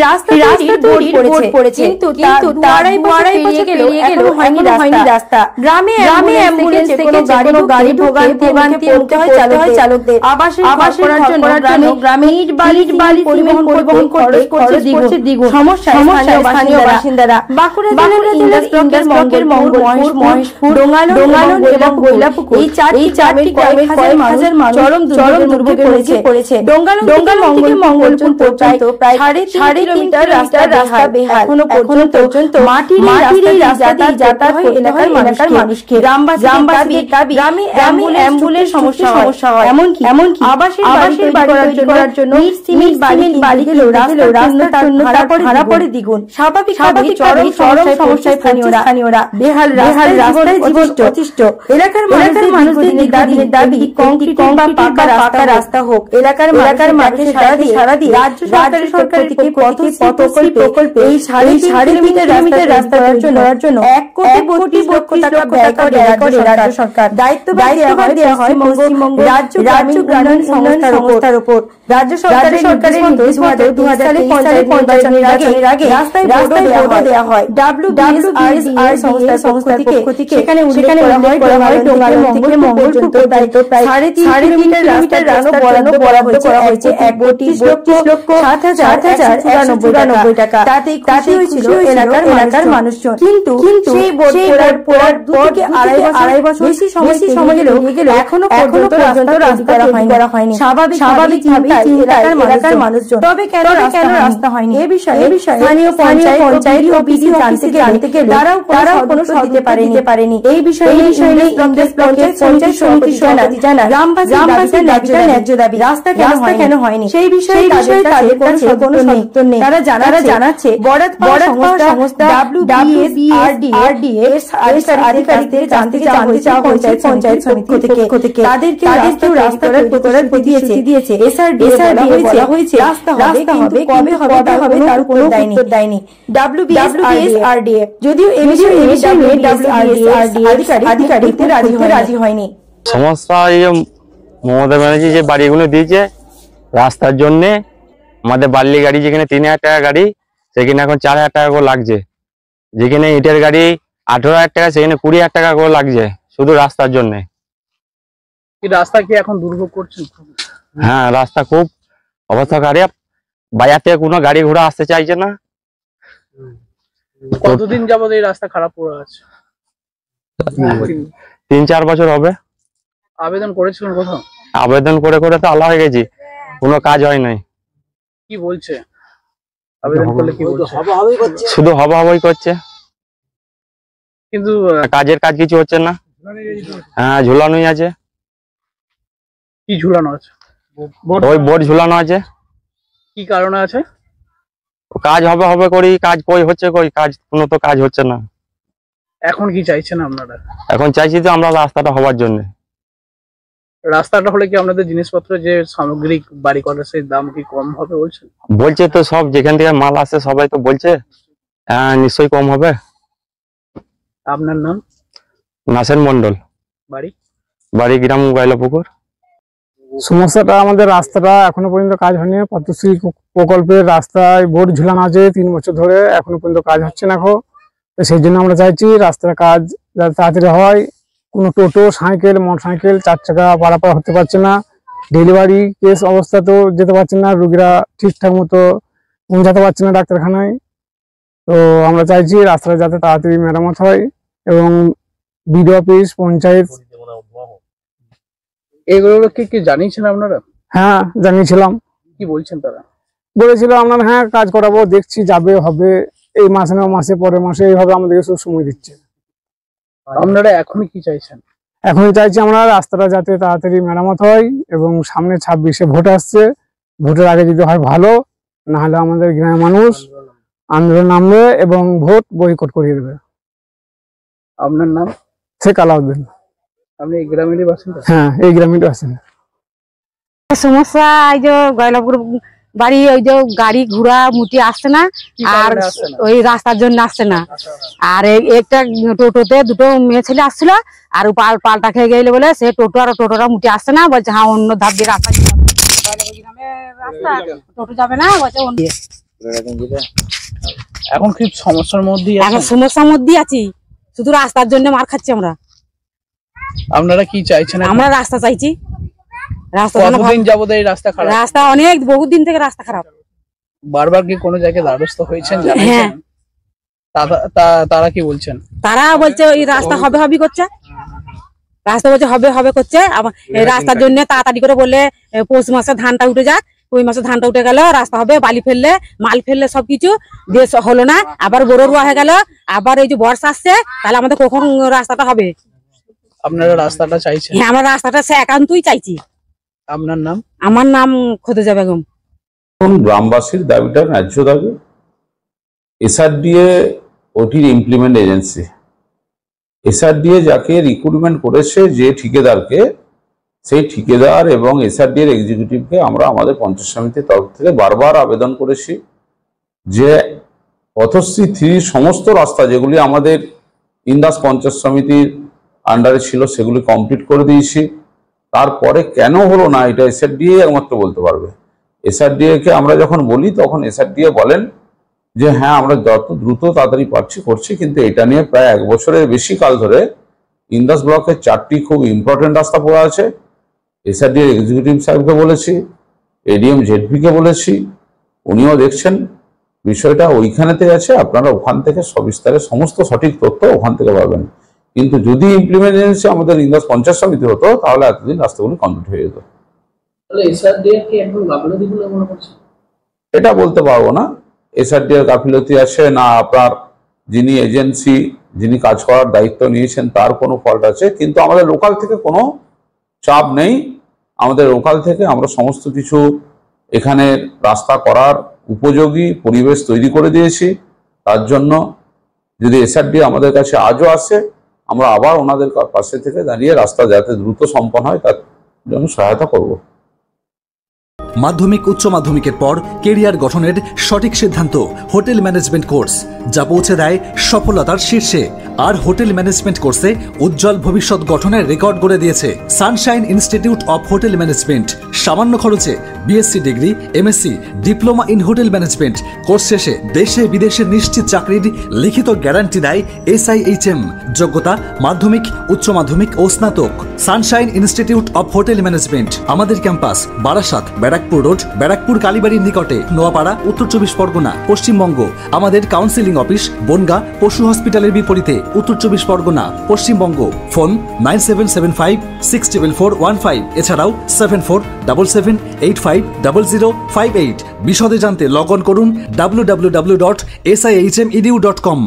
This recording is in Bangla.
রাস্তা তৈরির বোর্ড পড়েছে, কিন্তু তার 2.5 বছর পেরিয়ে গেলেও হয়নি রাস্তা। গ্রামে অ্যাম্বুলেন্স থেকে কোনো গাড়ি ভোগান্তি পড়তে হয় চালকদের। আবাসের ঘর করার জন্য গ্রামে ইট বালি পরিবহন করতে খরচ পড়ছে দ্বিগুণ। সমস্যায় স্থানীয় বাসিন্দারা। বাঁকুড়া জেলার ইন্দাস ব্লকের মহেশপুর, ডোঙ্গালন এবং গৈলাপুকুর এই চারটি গ্রামের কয়েক হাজার মানুষ চরম দুর্ভোগে পড়েছে। ডোঙ্গালন থেকে মঙ্গলপুর পর্যন্ত প্রায় 3.5 কিলোমিটার রাস্তা বেহাল। এখনো পর্যন্ত মাটির রাস্তা দিয়ে যাতায়াত হয় এলাকার মানুষকে। গ্রামবাসীদের দাবি গ্রামে অ্যাম্বুলেন্স সমস্যা হয়। এমনকি আবাসের বাড়ি করার জন্য সিমেন্ট বালি দিলেও রাস্তার জন্য ভাড়া পড়ে দ্বিগুণ। স্বাভাবিকভাবেই চরম সমস্যায় স্থানীয়রা। বেহাল রাস্তায় অতিষ্ঠ। এলাকার মানুষদের দীর্ঘদিনের দাবি কংক্রিট বা পাকা রাস্তা হোক। এলাকার মানুষের সারা দিয়ে রাজ্য সরকারের থেকে প্রকল্পে এই 3.5 কিলোমিটার রাস্তা করার জন্য 1 কোটি 32 লক্ষ টাকা ব্যয় করে রাজ্য সরকার। দায়িত্ব দেওয়া হয় পশ্চিমবঙ্গ রাজ্য গ্রামীণ সংস্থার উপর। রাজ্য সরকারের নির্দেশ মতো 2023 সালে নির্বাচনের আগে রাস্তায় বোর্ডও দেওয়া হয়। WBSRDA সংস্থার পক্ষ থেকে সেখানে উল্লেখ করা হয় ডোঙ্গালন থেকে মঙ্গলপুর পর্যন্ত প্রায় 3.5 কিলোমিটার রাস্তার বরাদ্দ করা হয়েছে 1,07,94 টাকা। তাতেই হয়েছিল এলাকার মানুষজন। কিন্তু সেই বোর্ড পড়ার 2 থেকে আড়াই বছর বেশি সময় গেল এখনো পর্যন্ত রাস্তা করা হয়নি। স্বাভাবিকভাবেই এলাকার মানুষজন। তবে কেন রাস্তা হয়নি এ বিষয়ে স্থানীয় পঞ্চায়েত ও বিডি জানতে গেলে তারাও কোনো সদ দিতে পারেনি। এই বিষয়ে ইন্দাস ব্লকের পঞ্চায়েত সমিতির সভাপতি জানান গ্রামবাসীর ন্যায্য দাবি রাস্তা কেন হয়নি সেই বিষয়ে তাদের কাছে কোনো সদুত্তর নেই। তারা জানাচ্ছে বরাদ্দ সংস্থা WBSRDA আধিকারিকদের জানতে চাওয়া হয়েছে পঞ্চায়েত সমিতি থেকে। তাদেরকে রাস্তা করার প্রতিশ্রুতি দিয়েছে। SRDA বলা হয়েছে রাস্তা হবে, কবে হবে তার কোনো উত্তর দেয়নি WBSRDA। যদিও এ বিষয়ে আধিকারিকদের রাজি হয়নি। সমস্যা এই মমতা ব্যানার্জি যে বাড়িগুলো দিয়েছে রাস্তার জন্য, আমাদের বার্লি গাড়ি যেখানে 3,000 টাকা গাড়ি সেখানে এখন 4,000 টাকা করে লাগছে। যেখানে ইটের গাড়ি 18,000 টাকা সেখানে 20,000 টাকা করে লাগছে শুধু রাস্তার জন্য। রাস্তা কি এখন দুর্ভোগ করছে? হ্যাঁ, রাস্তা খুব অবস্থা খারাপ। বাজার থেকে কোনো গাড়ি ঘোড়া আসতে চাইছে না। কতদিন যাবত এই রাস্তা খারাপ পড়ে আছে? 3-4 বছর হবে। আবেদন করেছিলেন কোথাও? আবেদন করে তো আলা হয়ে গেছি, কোনো কাজ হয় নাই। কি বলছে আবেদন করলে? কি বলছে? শুধু হবাই করছে, কিন্তু কাজ কিছু হচ্ছে না। হ্যাঁ, ঝুলানোই আছে। কি ঝুলানো আছে? ওই বোর্ড ঝুলানো আছে। কি কারণে আছে? কাজ হবে করি, কাজ হচ্ছে কোনো তো কাজ হচ্ছে না। এখন কি চাইছেন আপনারা? এখন চাইছি তো আমরা রাস্তাটা হওয়ার জন্য। রাস্তাটা হলে কি আপনাদের জিনিসপত্র যে সামগ্রিক বাড়ি করার সেই দাম কি কম হবে বলছে তো সব যেখান থেকে মাল আসে সবাই তো বলছে নিশ্চয়ই কম হবে। আপনার নাম? নাসের মন্ডল। বাড়ি গ্রাম গৈলাপুকুর। সমস্যাটা আমাদের রাস্তাটা এখনো পর্যন্ত কাজ হয়নি। পদ্মশ্রী প্রকল্পের রাস্তায় বোর্ড ঝুলানো আছে 3 বছর ধরে, এখনো পর্যন্ত কাজ হচ্ছে না। সেই জন্য আমরা চাইছি রাস্তার কাজ যাতে তাড়াতাড়ি হয়। কোনো টোটো, সাইকেল, মোটরসাইকেল 4 চাকা পারাপার হতে পারছে না। ডেলিভারি কেস অবস্থা তো যেতে পারছে না, রোগীরা ঠিকঠাক মতো পৌঁছাতে পারছে না ডাক্তারখানায়। তো আমরা চাইছি রাস্তাটা যাতে তাড়াতাড়ি মেরামত হয় এবং বিডিও অফিস, পঞ্চায়েত এগুলো কি জানিয়েছেন আপনারা? হ্যাঁ, জানিয়েছিলাম। কি বলছেন তারা? বলেছিল আপনারা হ্যাঁ কাজ করাবো, দেখছি হবে এই মাসে না মাসে পরের মাসে, এইভাবে আমাদেরকে সব সময় দিচ্ছে। আপনারা এখন কি চাইছেন? এখনই চাইছি আমরা রাস্তাটা যাতে তাড়াতাড়ি মেরামত হয় এবং সামনে 26-এ ভোট আসছে, ভোটের আগে যদি হয় ভালো, না হলে আমাদের গ্রামের মানুষ আন্দোলন নামবে এবং ভোট বয়কট করিয়ে দেবে। আপনার নাম? শেখ আলাউদ্দিন। আপনি এই গ্রামেরই বাসিন্দা? হ্যাঁ, এই গ্রামেরই বাসিন্দা। সমস্যা এই যে গৈলাপুর বাড়ি ওই যে গাড়ি ঘোড়া মুটি আসছে না, আর ওই রাস্তার জন্য আসছে না। আর একটা টোটোতে 2টো মেয়ে ছেলে আসছিল, আর পাল্টা খেয়ে গেলে বলে সে টোটোটা মুটি আসছে না, বলছে হ্যাঁ অন্য ধাপ দিয়ে রাস্তা টোটো যাবে না, বলছে এখন কি সমস্যার মধ্যেই এখন সমস্যার মধ্যেই আছি, শুধু রাস্তার জন্য মার খাচ্ছি আমরা। আপনারা কি চাইছেন? আমরা রাস্তা চাইছি। রাস্তা কতদিন যাবত এই রাস্তা খারাপ? রাস্তা অনেক বহু দিন থেকে রাস্তা খারাপ। বারবার কি কোনো জায়গায় দ্বারস্থ হয়েছেন? হ্যাঁ। তারা কি বলছেন? তারা বলছে এই রাস্তা হবে হবে করছে, রাস্তা বলছে হবে হবে করছে। এই রাস্তার জন্য তাড়াতাড়ি করে বললে পৌষ মাসে ধানটা উঠে যাক, ওই মাসে ধানটা উঠে গেল, রাস্তা হবে, বালি ফেললে মাল ফেললে সবকিছু দিয়ে হলো না। আবার বড় রোয়া হয়ে গেল, আবার এই যে বর্ষা আসছে, তাহলে আমাদের কখন রাস্তাটা হবে? আপনারা রাস্তাটা চাইছেন? হ্যাঁ, আমরা রাস্তাটা সে একান্তই চাইছি। আপনার নাম? আমার নাম খোদেজা বেগম। গ্রামবাসীর দাবিটা ন্যায্য দাবি। এসআরডিএ ওটির ইমপ্লিমেন্ট এজেন্সি, এসআরডিএ যাকে রিক্রুটমেন্ট করেছে যে ঠিকাদারকে, সেই ঠিকাদার এবং এসআরডিএর এক্সিকিউটিভকে আমরা আমাদের পঞ্চায়েত সমিতির তরফ থেকে বারবার আবেদন করেছি যে পথশ্রী 3 সমস্ত রাস্তা যেগুলি আমাদের ইন্দাস পঞ্চায়েত সমিতির আন্ডারে ছিল সেগুলি কমপ্লিট করে দিয়েছি। তারপরে কেন হলো না এটা এসআরডিএ একমাত্র বলতে পারবে। এসআরডিএ কে আমরা যখন বলি তখন এসআরডিএ বলেন যে হ্যাঁ আমরা যত দ্রুত তাড়াতাড়ি পারছি করছি, কিন্তু এটা নিয়ে প্রায় 1 বছরের বেশি কাল ধরে ইন্দাস ব্লকের 4টি খুব ইম্পর্টেন্ট রাস্তা পড়ে আছে। এসআরডিএর এক্সিকিউটিভ সাহেবকে বলেছি, এডিএম জেডপিকে বলেছি, উনিও দেখছেন বিষয়টা ওইখানেতে আছে। আপনারা ওখান থেকে সবিস্তারে সমস্ত সঠিক তথ্য ওখান থেকে পাবেন। কিন্তু যদি ইমপ্লিমেন্ট এজেন্সি আমাদের ইন্দাস পঞ্চায়েত সমিতি হতো তাহলে এতদিন রাস্তাগুলো কমপ্লিট হয়ে যেত। এটা বলতে পারবো না এসআরডি এর গাফিলতি আছে না আপনার যিনি এজেন্সি যিনি কাজ করার দায়িত্ব নিয়েছেন তার কোনো ফল্ট আছে, কিন্তু আমাদের লোকাল থেকে কোনো চাপ নেই। আমাদের লোকাল থেকে আমরা সমস্ত কিছু এখানে রাস্তা করার উপযোগী পরিবেশ তৈরি করে দিয়েছি। তার জন্য যদি এসআরডি আমাদের কাছে আজও আসে, আমরা আবার ওনাদের পাশে থেকে দাঁড়িয়ে রাস্তা যাতে দ্রুত সম্পন্ন হয় তার জন্য সহায়তা করব। মাধ্যমিক উচ্চ মাধ্যমিকের পর কেরিয়ার গঠনের সঠিক সিদ্ধান্ত হোটেল ম্যানেজমেন্ট কোর্স, যা পৌঁছে দেয় সফলতার শীর্ষে। আর হোটেল ম্যানেজমেন্ট কোর্সে উজ্জ্বল ভবিষ্যৎ গঠনের রেকর্ড গড়ে দিয়েছে Sunshine institute of hotel management. সামান্য খরচে BSc degree, MSc, diploma in hotel management course শেষে দেশে বিদেশে নিশ্চিত চাকরির লিখিত গ্যারান্টি দেয় SIHM। যোগ্যতা মাধ্যমিক, উচ্চ মাধ্যমিক ও স্নাতক। Sunshine institute of hotel management, আমাদের ক্যাম্পাস বারাসাত, ব্যারাকপুর রোড, ব্যারাকপুর কালীবাড়ির নিকটে, নোয়াপাড়া, উত্তর 24 পরগনা, পশ্চিমবঙ্গ। আমাদের কাউন্সিলিং অফিস বনগা পশু হসপিটালের বিপরীতে, উত্তর 24 পরগনা, পশ্চিমবঙ্গ। ফোন 9775644115, এছাড়াও 7477850058। বিশদে জানতে লগ অন করুন www.sihmedu.com।